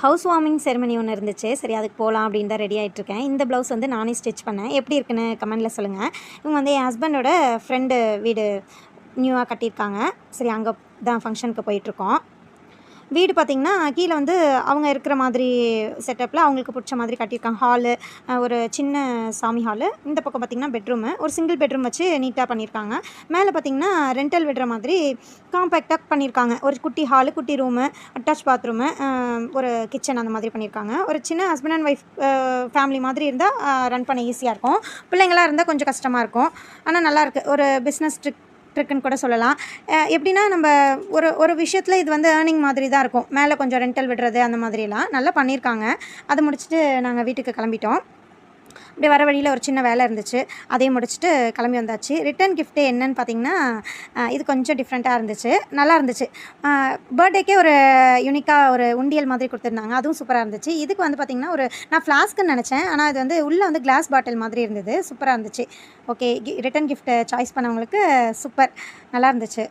House warming ceremony ஒன்று இருந்துச்சு. சரி அதுக்கு போகலாம் அப்படின்னு தான் ரெடி ஆகிட்டுருக்கேன். இந்த ப்ளவுஸ் வந்து நானே ஸ்டிச் பண்ணேன். எப்படி இருக்குன்னு கமெண்ட்டில் சொல்லுங்கள். இவங்க வந்து என் ஹஸ்பண்டோட ஃப்ரெண்டு வீடு நியூவாக கட்டியிருக்காங்க. சரி அங்கே தான் ஃபங்க்ஷனுக்கு போயிட்டுருக்கோம். வீடு பார்த்திங்கன்னா கீழே வந்து அவங்க இருக்கிற மாதிரி செட்டப்பில் அவங்களுக்கு பிடிச்ச மாதிரி கட்டியிருக்காங்க. ஹாலு, ஒரு சின்ன சாமி ஹாலு, இந்த பக்கம் பார்த்திங்கன்னா பெட்ரூமு, ஒரு சிங்கிள் பெட்ரூம் வச்சு நீட்டாக பண்ணியிருக்காங்க. மேலே பார்த்திங்கன்னா ரெண்டல் விடுற மாதிரி காம்பேக்டாக பண்ணியிருக்காங்க. ஒரு குட்டி ஹாலு, குட்டி ரூமு, அட்டாச் பாத்ரூமு, ஒரு கிச்சன் அந்த மாதிரி பண்ணியிருக்காங்க. ஒரு சின்ன ஹஸ்பண்ட் அண்ட் ஒய்ஃப் ஃபேமிலி மாதிரி இருந்தால் ரன் பண்ண ஈஸியாக இருக்கும். பிள்ளைங்களாக இருந்தால் கொஞ்சம் கஷ்டமாக இருக்கும். ஆனால் நல்லாயிருக்கு. ஒரு பிஸ்னஸ் ட்ரிக்குன்னு கூட சொல்லலாம். எப்படின்னா நம்ம ஒரு விஷயத்தில் இது வந்து ஏர்னிங் மாதிரி தான் இருக்கும். மேலே கொஞ்சம் ரெண்டல் விடுறது அந்த மாதிரிலாம் நல்லா பண்ணியிருக்காங்க. அதை முடிச்சுட்டு நாங்கள் வீட்டுக்கு கிளம்பிட்டோம். அப்படியே வர வழியில் ஒரு சின்ன வேலை இருந்துச்சு, அதையும் முடிச்சுட்டு கிளம்பி வந்தாச்சு. ரிட்டன் கிஃப்ட்டு என்னன்னு பார்த்தீங்கன்னா, இது கொஞ்சம் டிஃப்ரெண்ட்டாக இருந்துச்சு, நல்லா இருந்துச்சு. பர்த்டேக்கே ஒரு யூனிக்காக ஒரு உண்டியல் மாதிரி கொடுத்துருந்தாங்க, அதுவும் சூப்பராக இருந்துச்சு. இதுக்கு வந்து பார்த்திங்கன்னா நான் ஃப்ளாஸ்க்குன்னு நினச்சேன், ஆனால் அது வந்து உள்ளே வந்து கிளாஸ் பாட்டில் மாதிரி இருந்தது, சூப்பராக இருந்துச்சு. ஓகே, ரிட்டன் கிஃப்ட்டை சாய்ஸ் பண்ணவங்களுக்கு சூப்பர், நல்லா இருந்துச்சு.